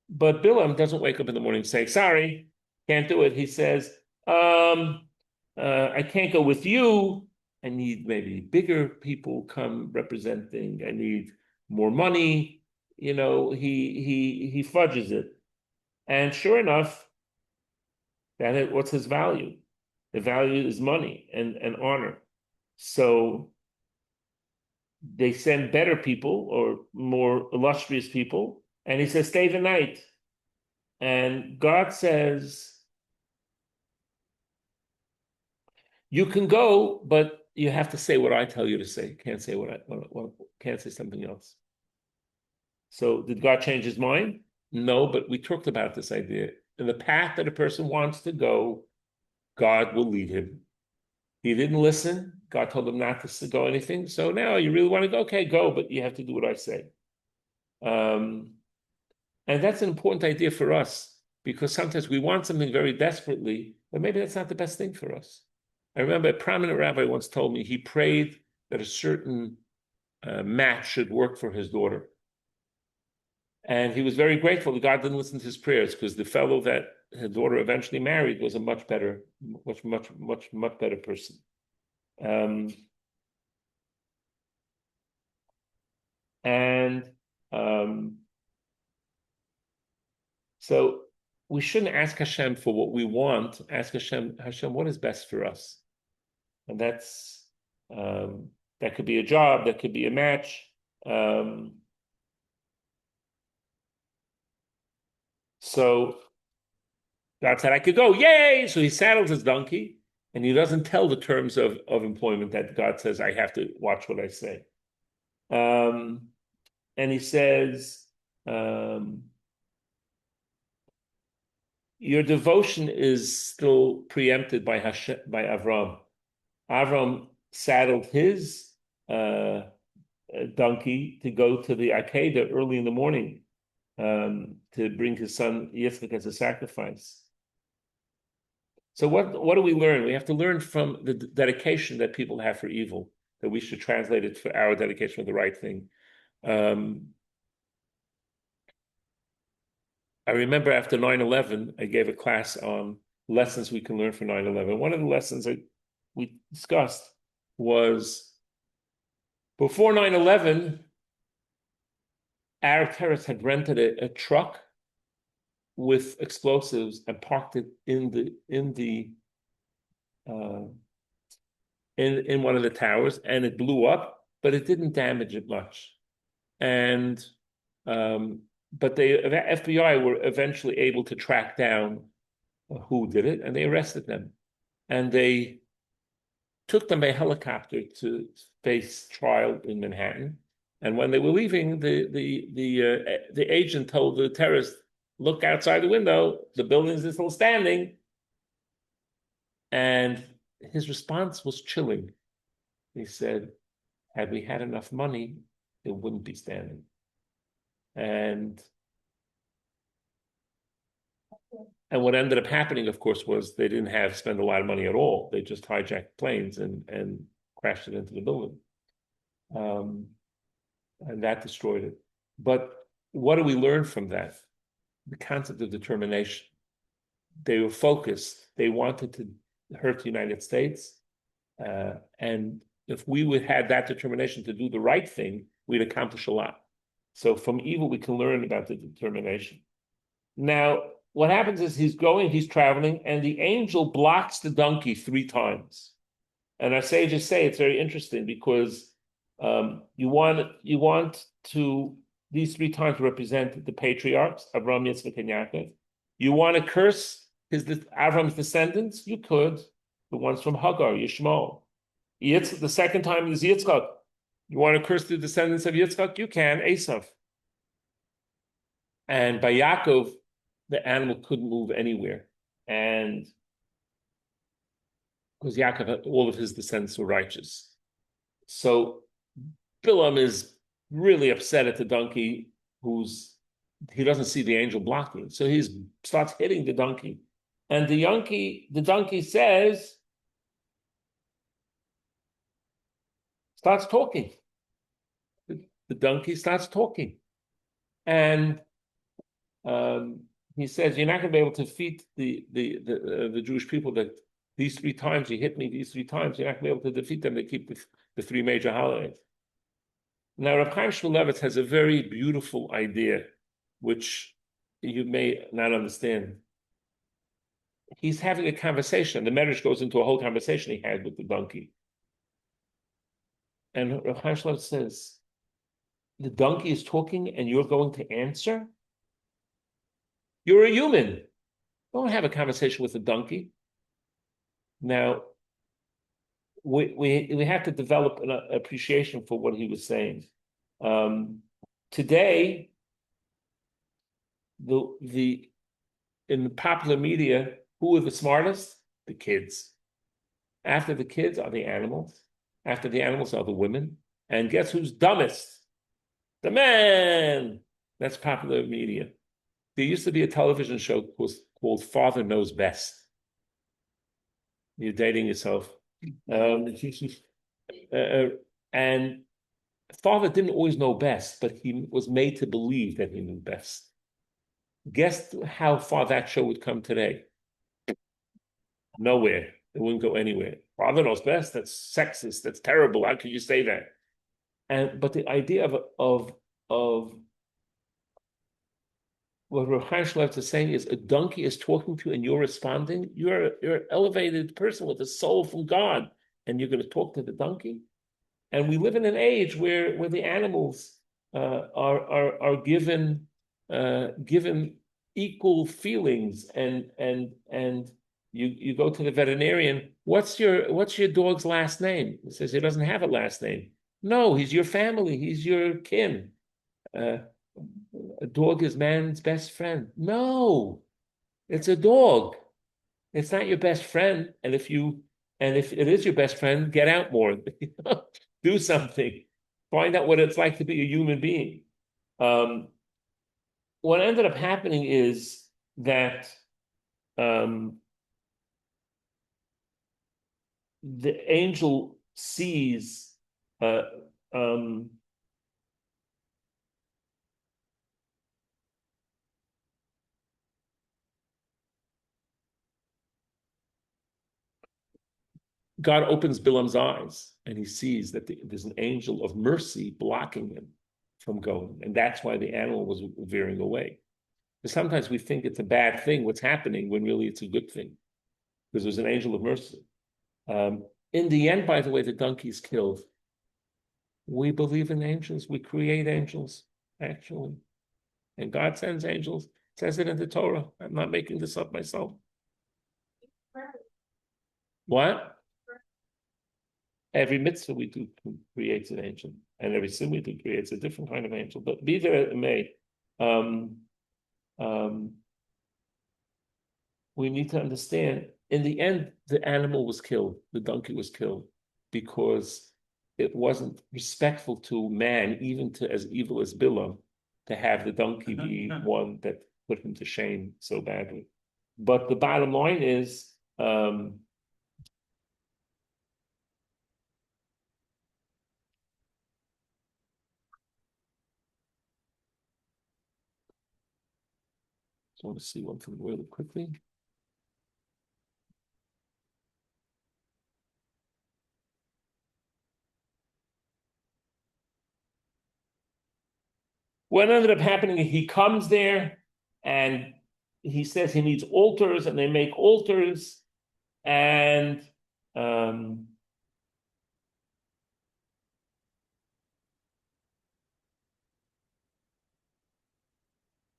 Speaker 1: But Bilam doesn't wake up in the morning saying, sorry, can't do it. He says, I can't go with you. I need maybe bigger people come representing. I need more money. You know, he fudges it. And sure enough, what's his value? The value is money and honor. So they send better people or more illustrious people, and he says, stay the night. And God says, you can go, but you have to say what I tell you to say. Can't say can't say something else. So did God change his mind? No, but we talked about this idea. In the path that a person wants to go, God will lead him. He didn't listen. God told him not to go anything. So now you really want to go? Okay, go, but you have to do what I say. And that's an important idea for us, because sometimes we want something very desperately, but maybe that's not the best thing for us. I remember a prominent rabbi once told me he prayed that a certain match should work for his daughter. And he was very grateful that God didn't listen to his prayers, because the fellow that his daughter eventually married was a much better person. So we shouldn't ask Hashem for what we want. Ask Hashem, what is best for us? And that's that could be a job, that could be a match. So God said, I could go, yay! So he saddles his donkey, and he doesn't tell the terms of employment that God says, I have to watch what I say. And he says, your devotion is still preempted by Avraham. Avraham saddled his donkey to go to the Akedah early in the morning to bring his son Yitzchak as a sacrifice. So what do we learn? We have to learn from the dedication that people have for evil, that we should translate it for our dedication for the right thing. I remember after 9/11, I gave a class on lessons we can learn from 9/11. One of the lessons we discussed was before 9/11, Arab terrorists had rented a truck with explosives and parked it in one of the towers, and it blew up, but it didn't damage it much. And but the FBI were eventually able to track down who did it, and they arrested them, and they took them by helicopter to face trial in Manhattan. And when they were leaving, the agent told the terrorist, "Look outside the window. The buildings are still standing." And his response was chilling. He said, "Had we had enough money, it wouldn't be standing." And And what ended up happening, of course, was they didn't spend a lot of money at all. They just hijacked planes and crashed it into the building. And that destroyed it. But what do we learn from that? The concept of determination. They were focused. They wanted to hurt the United States. And if we would had that determination to do the right thing, we'd accomplish a lot. So from evil, we can learn about the determination. Now, what happens is he's traveling, and the angel blocks the donkey 3 times. And our sages say it's very interesting because you want these 3 times represent the patriarchs, Avraham, Yitzchak, and Yaakov. You want to curse Avram's descendants? You could. The ones from Hagar, Yishmael. The second time is Yitzchak. You want to curse the descendants of Yitzchak? You can, Esav. And by Yaakov, the animal couldn't move anywhere. And because Yaakov, all of his descendants were righteous. So Bilam is really upset at the donkey he doesn't see the angel blocking. So he starts hitting the donkey. And the donkey starts talking. The donkey starts talking. And he says, you're not going to be able to defeat the Jewish people that these 3 times you hit me, these 3 times, you're not going to be able to defeat them. They keep the 3 major holidays. Now, Reb Chaim Shmulevitz has a very beautiful idea, which you may not understand. He's having a conversation. The Medrash goes into a whole conversation he had with the donkey. And Reb Chaim Shmulevitz says, the donkey is talking and you're going to answer? You're a human. Don't have a conversation with a donkey. Now, we have to develop an appreciation for what he was saying. Today, in the popular media, who are the smartest? The kids. After the kids are the animals. After the animals are the women. And guess who's dumbest? The man. That's popular media. There used to be a television show called Father Knows Best. You're dating yourself. And Father didn't always know best, but he was made to believe that he knew best. Guess how far that show would come today? Nowhere. It wouldn't go anywhere. Father knows best. That's sexist. That's terrible. How could you say that? But the idea of what Rav Chaim Shmulevitz is saying is a donkey is talking to you and you're responding. You're an elevated person with a soul from God, and you're going to talk to the donkey. And we live in an age where the animals are given equal feelings, and you go to the veterinarian. What's your dog's last name? He says he doesn't have a last name. No, he's your family. He's your kin. A dog is man's best friend. No, it's a dog. It's not your best friend. And if it is your best friend, get out more. Do something. Find out what it's like to be a human being. What ended up happening is that the angel sees God opens Bilam's eyes and he sees that there's an angel of mercy blocking him from going. And that's why the animal was veering away. But sometimes we think it's a bad thing, what's happening, when really it's a good thing, because there's an angel of mercy. In the end, by the way, the donkey's killed. We believe in angels. We create angels, actually. And God sends angels. It says it in the Torah. I'm not making this up myself. What? Every mitzvah we do creates an angel, and every sin we do creates a different kind of angel. But be there it may, we need to understand, in the end, the animal was killed, the donkey was killed, because it wasn't respectful to man, even to as evil as Bilam, to have the donkey be one that put him to shame so badly. But the bottom line is, so I want to see one thing really quickly. What ended up happening, he comes there and he says he needs altars, and they make altars, and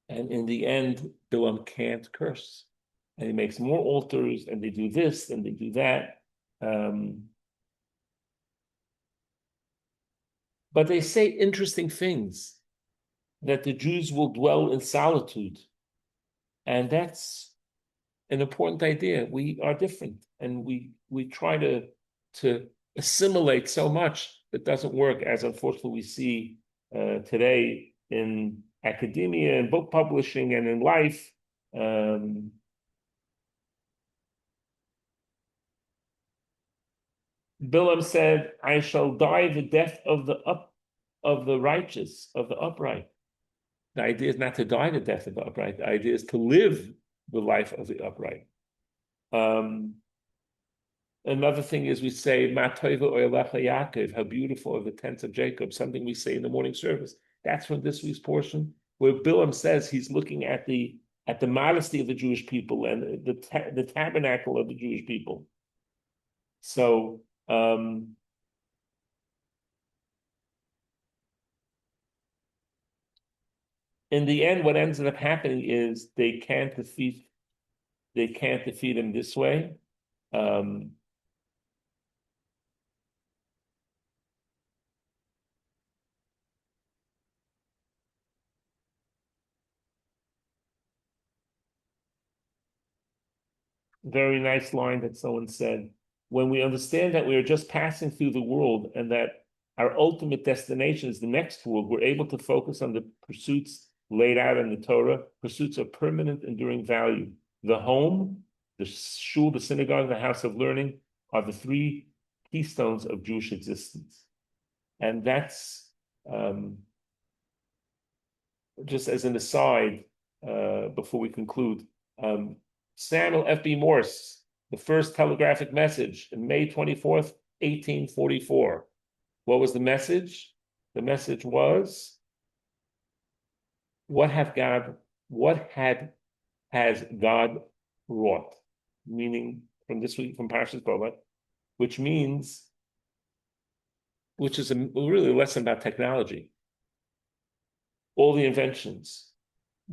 Speaker 1: in the end, Bilam can't curse. And he makes more altars, and they do this, and they do that. But they say interesting things, that the Jews will dwell in solitude. And that's an important idea. We are different, and we try to assimilate so much that doesn't work, as unfortunately we see today in academia and book publishing and in life. Bilam said, "I shall die the death of the righteous, of the upright." The idea is not to die the death of the upright. The idea is to live the life of the upright. Another thing is we say, "Ma tova oyalecha Yaakov," how beautiful are the tents of Jacob, something we say in the morning service. That's from this week's portion, where Bilam says he's looking at the modesty of the Jewish people and the tabernacle of the Jewish people. So in the end, what ends up happening is they can't defeat him this way. Very nice line that someone said: when we understand that we are just passing through the world and that our ultimate destination is the next world, we're able to focus on the pursuits laid out in the Torah, pursuits of permanent, enduring value. The home, the shul, the synagogue, the house of learning are the three keystones of Jewish existence. And that's, just as an aside, before we conclude, Samuel F.B. Morse, the first telegraphic message in May 24th, 1844. What was the message? The message was, what has God wrought? Meaning, from this week, from Parshat Chukat-Balak, which is really a lesson about technology. All the inventions.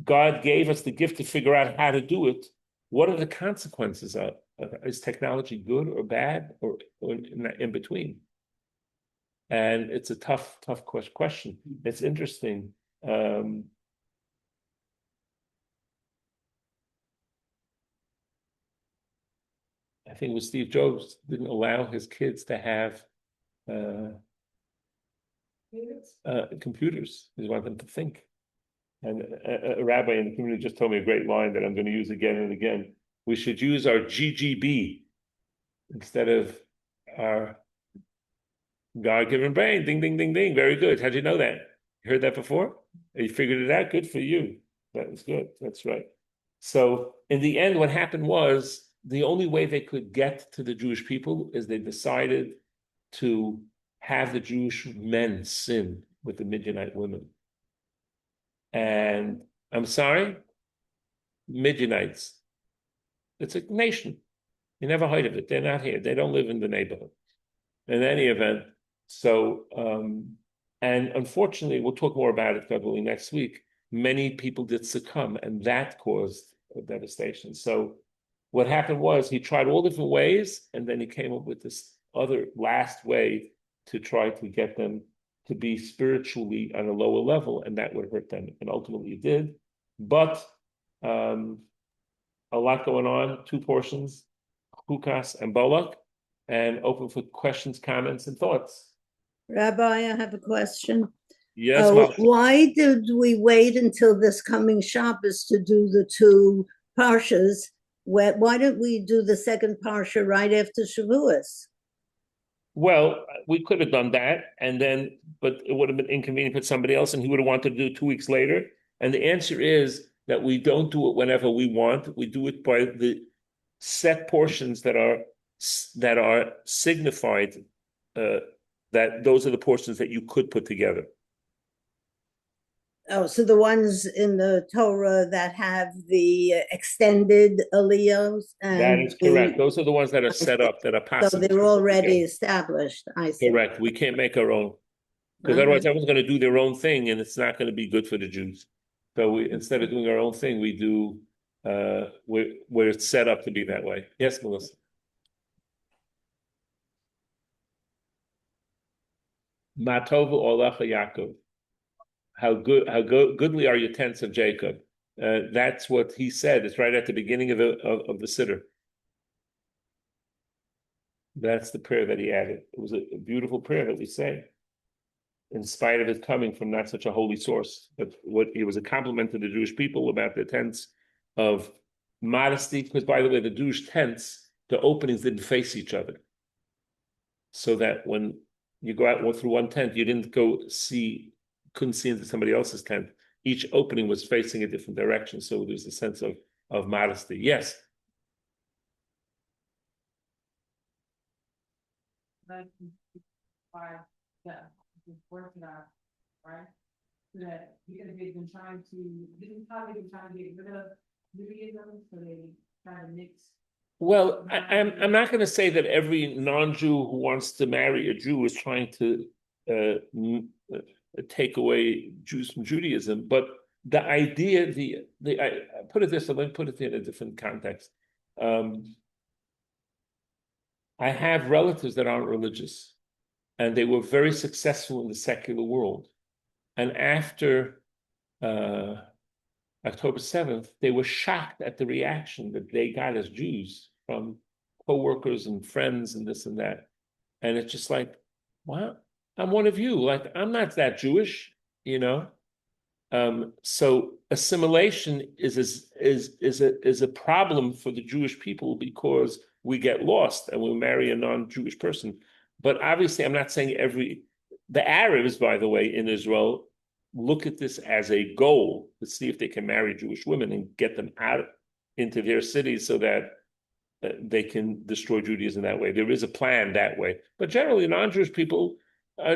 Speaker 1: God gave us the gift to figure out how to do it. What are the consequences of it? Is technology good or bad, or in between? And it's a tough question. It's interesting. I think it was Steve Jobs didn't allow his kids to have computers. He wanted them to think. And a rabbi in the community just told me a great line that I'm going to use again and again. We should use our GGB instead of our God-given brain. Ding, ding, ding, ding. Very good. How'd you know that? You heard that before? You figured it out? Good for you. That was good. That's right. So in the end, what happened was the only way they could get to the Jewish people is they decided to have the Jewish men sin with the Midianite women. And I'm sorry, Midianites, it's a nation. You never heard of it. They're not here. They don't live in the neighborhood. In any event, so, and unfortunately, we'll talk more about it probably next week. Many people did succumb, and that caused a devastation. So what happened was he tried all different ways, and then he came up with this other last way to try to get them to be spiritually on a lower level, and that would hurt them. And ultimately it did. But a lot going on, two portions, Chukas and Balak, and open for questions, comments, and thoughts.
Speaker 6: Rabbi, I have a question.
Speaker 1: Yes,
Speaker 6: why did we wait until this coming Shabbos to do the two Parshas Why don't we do the second Parsha right after Shavuos?
Speaker 1: Well, we could have done that, and then, but it would have been inconvenient for somebody else, and he would have wanted to do it 2 weeks later. And the answer is that we don't do it whenever we want. We do it by the set portions that are signified. That those are the portions that you could put together.
Speaker 6: Oh, so the ones in the Torah that have the extended aliyos and
Speaker 1: That is correct. Those are the ones that are set up, that are
Speaker 6: so
Speaker 1: possible.
Speaker 6: they're already established. I see.
Speaker 1: Correct. We can't make our own. Because otherwise everyone's going to do their own thing and it's not going to be good for the Jews. So we, instead of doing our own thing, we do where it's set up to be that way. Yes, Melissa. Matovu Olacha Yaakov. How goodly are your tents of Jacob. That's what he said. It's right at the beginning of the Siddur. That's the prayer that he added. It was a beautiful prayer that we say, in spite of it coming from not such a holy source. But what it was a compliment to the Jewish people about their tents of modesty, because by the way, the Jewish tents, the openings didn't face each other. So that when you go out through one tent, you didn't couldn't see into somebody else's tent. Each opening was facing a different direction. So there's a sense of modesty. Yes.
Speaker 2: Orthodox, right? So that because they've been trying to get rid of Judaism, so they try to mix.
Speaker 1: Well, I'm not going to say that every non-Jew who wants to marry a Jew is trying to take away Jews from Judaism, but the idea, I put it this, let me put it in a different context. I have relatives that aren't religious, and they were very successful in the secular world. And after October 7th, they were shocked at the reaction that they got as Jews from co-workers and friends and this and that. And it's just like, wow, I'm one of you. Like, I'm not that Jewish, you know? So assimilation is a problem for the Jewish people because we get lost and we marry a non-Jewish person. But obviously, I'm not saying the Arabs, by the way, in Israel, look at this as a goal to see if they can marry Jewish women and get them out into their cities so that they can destroy Judaism that way. There is a plan that way. But generally, non-Jewish people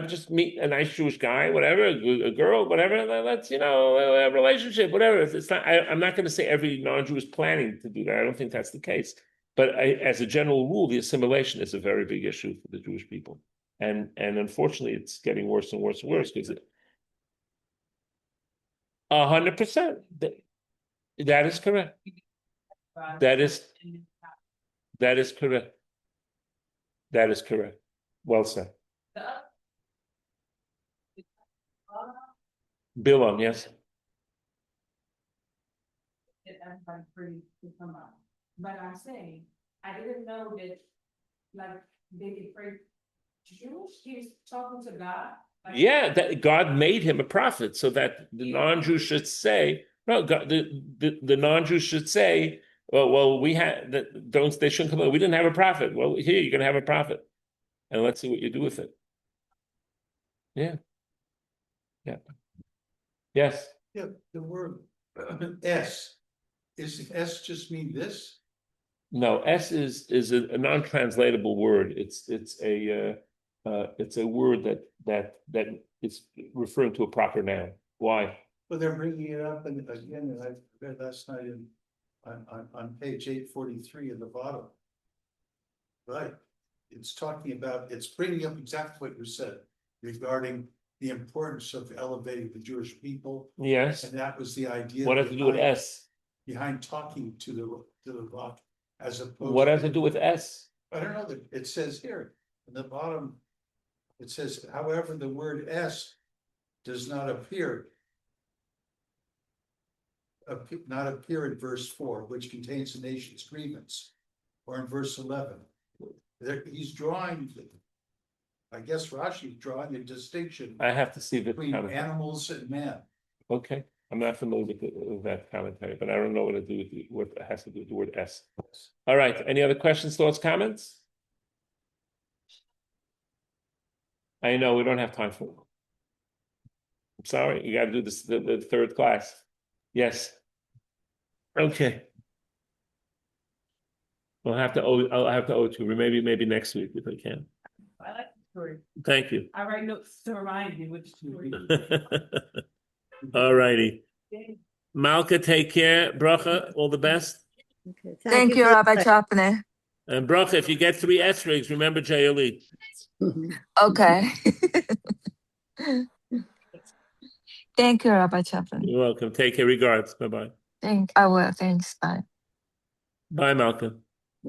Speaker 1: just meet a nice Jewish guy, whatever, a girl, whatever. Let's, a relationship, whatever. It's not. I'm not going to say every non-Jew is planning to do that. I don't think that's the case. But as a general rule, the assimilation is a very big issue for the Jewish people, and unfortunately, it's getting worse and worse and worse because 100%. That is correct. That is correct. That is correct. Well said. Bilam, yes.
Speaker 2: Everybody free to come out. But I'm saying, I didn't know that, like, they could pray Jewish, he was talking to God. Like,
Speaker 1: Yeah, that God made him a prophet so that the non-Jew should say, no, God, the non-Jew should say, well, we had they shouldn't come. We didn't have a prophet. Well, here you're gonna have a prophet, and let's see what you do with it. Yeah. Yes.
Speaker 5: Yeah, the word S, is S just mean this?
Speaker 1: No, S is a non-translatable word. It's a word that is referring to a proper noun. Why?
Speaker 5: Well, they're bringing it up, and again, and I read last night on page 843 at the bottom. Right, it's bringing up exactly what you said regarding the importance of elevating the Jewish people.
Speaker 1: Yes.
Speaker 5: And that was the idea.
Speaker 1: What does it do with S?
Speaker 5: Behind talking to the rock, as opposed.
Speaker 1: What does it do with S?
Speaker 5: I don't know, it says here, in the bottom, it says, however, the word S does not appear in verse 4, which contains the nation's grievance, or in verse 11. He's drawing, I guess Rashi's drawing a distinction
Speaker 1: I have to see the
Speaker 5: between animals and man.
Speaker 1: Okay. I'm not familiar with that commentary, but I don't know what to do with what it has to do with the word S. All right. Any other questions, thoughts, comments? I know we don't have time for it. I'm sorry. You got to do this the third class. Yes. Okay. I'll have to owe it to you. Maybe next week if I can.
Speaker 2: I like the story.
Speaker 1: Thank you.
Speaker 2: I write notes to remind me which story.
Speaker 1: All righty. Malka, take care. Bracha, all the best.
Speaker 6: Okay,
Speaker 3: Thank you,
Speaker 6: very
Speaker 3: Rabbi
Speaker 6: much.
Speaker 3: Czapnik.
Speaker 1: And Bracha, if you get 3 estrigs, remember JLE.
Speaker 3: Okay. Thank you, Rabbi Czapnik.
Speaker 1: You're welcome. Take care. Regards. Bye-bye.
Speaker 3: I will. Thanks. Bye.
Speaker 1: Bye, Malka.